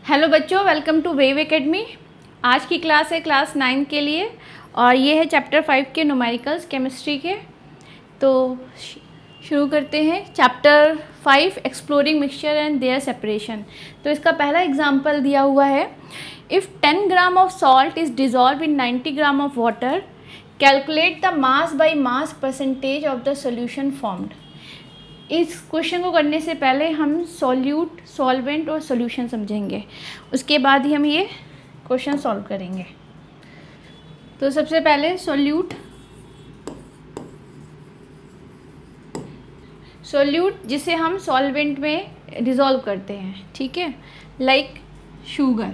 Hello बच्चों, welcome to wave academy. आज की क्लास है क्लास 9 के लिए और ये है चैप्टर 5 के न्यूमेरिकल्स केमिस्ट्री के। तो शुरू करते हैं। Chapter 5 exploring mixture and their separation. तो इसका पहला एग्जांपल दिया हुआ है, if 10 gram of salt is dissolve in 90 gram of water, calculate the mass by mass percentage of the solution formed. इस क्वेश्चन को करने से पहले हम सॉल्यूट, सॉल्वेंट और सॉल्यूशन समझेंगे, उसके बाद ही हम ये क्वेश्चन सॉल्व करेंगे। तो सबसे पहले सॉल्यूट जिसे हम सॉल्वेंट में डिज़ोल्व करते हैं, ठीक है। लाइक शुगर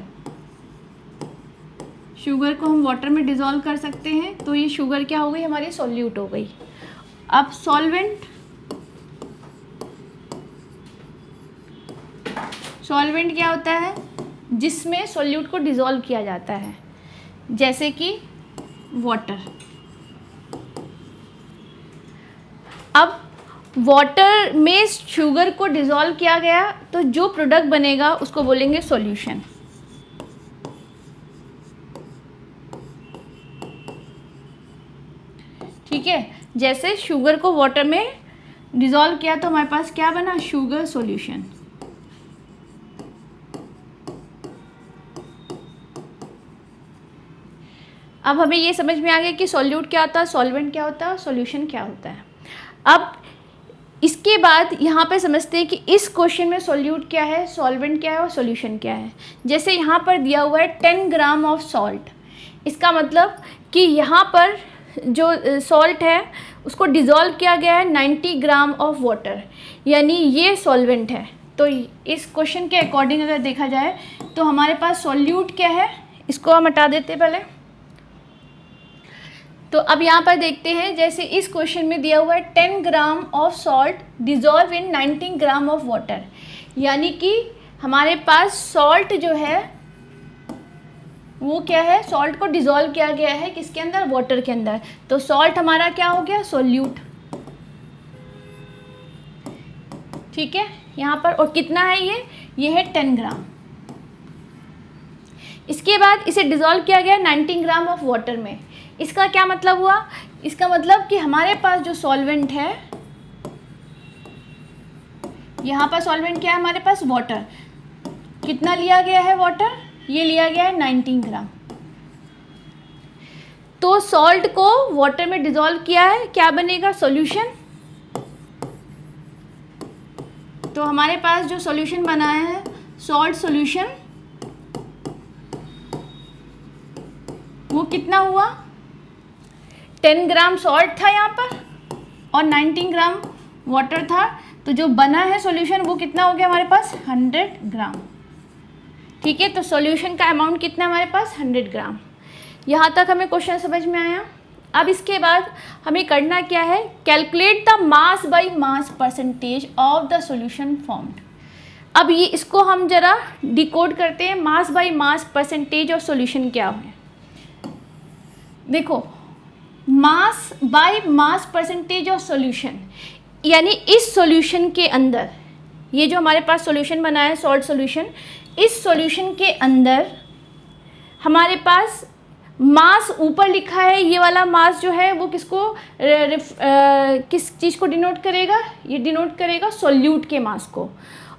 को हम वाटर में डिज़ोल्व कर सकते हैं, तो ये शुगर क्या हो गई, हमारी सॉल्यूट हो गई। अब सॉल्वेंट क्या होता है, जिसमें सॉल्यूट को डिज़ोल्व किया जाता है, जैसे कि वाटर। अब वाटर में शुगर को डिज़ोल्व किया गया तो जो प्रोडक्ट बनेगा उसको बोलेंगे सॉल्यूशन। ठीक है, जैसे शुगर को वाटर में डिज़ोल्व किया तो हमारे पास क्या बना, शुगर सॉल्यूशन। अब हमें ये समझ में आ गया कि सॉल्यूट क्या होता है, सॉल्वेंट क्या होता है, सॉल्यूशन क्या होता है। अब इसके बाद यहाँ पे समझते हैं कि इस क्वेश्चन में सॉल्यूट क्या है, सॉल्वेंट क्या है और सॉल्यूशन क्या है। जैसे यहाँ पर दिया हुआ है 10 ग्राम ऑफ सॉल्ट, इसका मतलब कि यहाँ पर जो सॉल्ट है उसको डिज़ोल्व किया गया है 90 ग्राम ऑफ वाटर, यानी ये सॉल्वेंट है। तो इस क्वेश्चन के अकॉर्डिंग अगर देखा जाए तो हमारे पास सॉल्यूट क्या है, इसको हम हटा देते हैं पहले। तो अब यहाँ पर देखते हैं, जैसे इस क्वेश्चन में दिया हुआ है 10 gram of salt dissolve in 19 gram of water, यानी कि हमारे पास सॉल्ट जो है वो क्या है, सॉल्ट को डिज़ोल्व किया गया है किसके अंदर, वाटर के अंदर। तो सॉल्ट हमारा क्या हो गया, सॉल्यूट। ठीक है, यहाँ पर और कितना है ये है 10 ग्राम। इसके बाद इसे डिज़ोल्व किया गया 19 ग्राम ऑफ वाटर में। इसका क्या मतलब हुआ, इसका मतलब कि हमारे पास जो सॉल्वेंट है, यहाँ पर सॉल्वेंट क्या है हमारे पास, वाटर। कितना लिया गया है वाटर, ये लिया गया है 19 ग्राम। तो सॉल्ट को वाटर में डिज़ोल्व किया है, क्या बनेगा, सॉल्यूशन। तो हमारे पास जो सॉल्यूशन बनाया है, सॉल्ट सॉल्यूशन, वो कितना हुआ, 10 ग्राम सॉल्ट था यहाँ पर और 19 ग्राम वाटर था, तो जो बना है सॉल्यूशन वो कितना हो गया हमारे पास, 100 ग्राम। ठीक है, तो सॉल्यूशन का अमाउंट कितना हमारे पास, 100 ग्राम। यहाँ तक हमें क्वेश्चन समझ में आया। अब इसके बाद हमें करना क्या है, calculate the mass by mass percentage of the solution formed. अब ये इसको हम जरा डिकोड करते हैं, मास by mass percentage of solution क्या है। देखो, mass by mass percentage of solution, यानी इस सॉल्यूशन के अंदर, ये जो हमारे पास सॉल्यूशन बना है सॉल्ट सॉल्यूशन, इस सॉल्यूशन के अंदर हमारे पास मास ऊपर लिखा है, ये वाला मास जो है वो किसको किस चीज़ को डिनोट करेगा, ये डिनोट करेगा सॉल्यूट के मास को,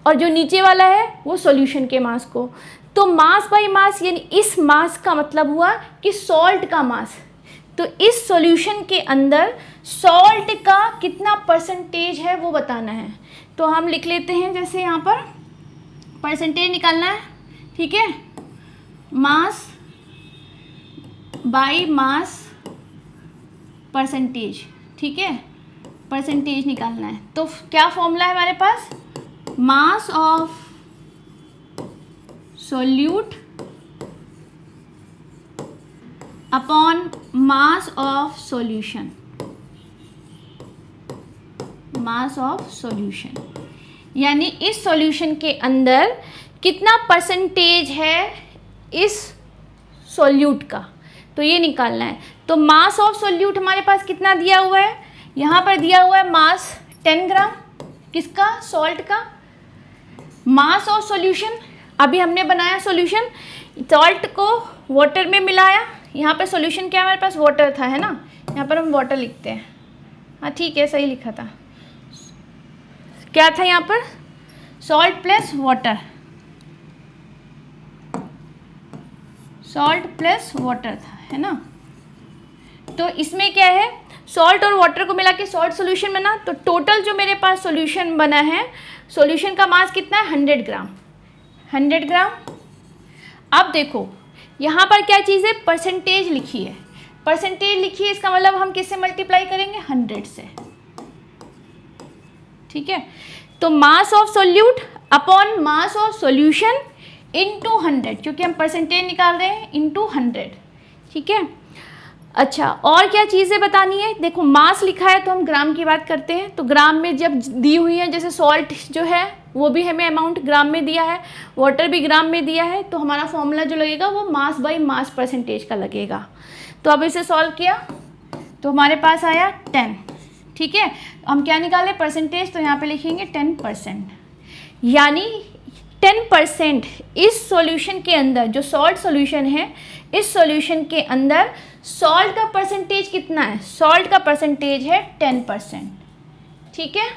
और जो नीचे वाला है वो सॉल्यूशन के मास को। तो मास बाय मास, यानी इस मास का मतलब हुआ कि सॉल्ट का मास। तो इस सॉल्यूशन के अंदर सॉल्ट का कितना परसेंटेज है वो बताना है। तो हम लिख लेते हैं, जैसे यहाँ पर परसेंटेज निकालना है, ठीक है, मास बाय मास परसेंटेज, ठीक है, परसेंटेज निकालना है। तो क्या फॉर्मूला है हमारे पास, mass of solute upon mass of solution, mass of solution, यानी इस सॉल्यूशन के अंदर कितना परसेंटेज है इस सॉल्यूट का, तो ये निकालना है। तो मास ऑफ सॉल्यूट हमारे पास कितना दिया हुआ है, यहाँ पर दिया हुआ है मास 10 ग्राम, किसका, सॉल्ट का। मास ऑफ सॉल्यूशन अभी हमने बनाया सॉल्यूशन, सॉल्ट को वाटर में मिलाया, यहाँ पर सॉल्यूशन क्या हमारे पास वाटर था, है ना, यहाँ पर हम वाटर लिखते हैं, हाँ ठीक है सही लिखा था, क्या था यहाँ पर salt plus water, salt plus water था, है ना। तो इसमें क्या है, सॉल्ट और वाटर को मिला के सॉल्ट सॉल्यूशन बना, तो टोटल जो मेरे पास सॉल्यूशन बना है, सॉल्यूशन का मास कितना है 100 ग्राम, 100 ग्राम। अब देखो यहाँ पर क्या चीज़ है, परसेंटेज लिखी है, परसेंटेज लिखी है, इसका मतलब हम किससे मल्टीप्लाई करेंगे 100 से, ठीक है। तो मास of solute upon mass of solution into 100, क्योंकि हम परसेंटेज निकाल रहे हैं, इनटू 100, ठीक है। अच्छा और क्या चीज़ें बतानी है, देखो मास लिखा है तो हम ग्राम की बात करते हैं, तो ग्राम में जब दी हुई है, जैसे सॉल्ट जो है वो भी हमें अमाउंट ग्राम में दिया है, वाटर भी ग्राम में दिया है, तो हमारा फॉर्मूला जो लगेगा वो मास बाई मास परसेंटेज का लगेगा। तो अब इसे सॉल्व किया तो हमारे पास आया 10, ठीक है। हम क्या निकालें परसेंटेज, तो यहाँ पे लिखेंगे 10%, यानी 10% इस सॉल्यूशन के अंदर, जो सॉल्ट सॉल्यूशन है, इस सॉल्यूशन के अंदर सॉल्ट का परसेंटेज कितना है, सॉल्ट का परसेंटेज है 10%, ठीक है।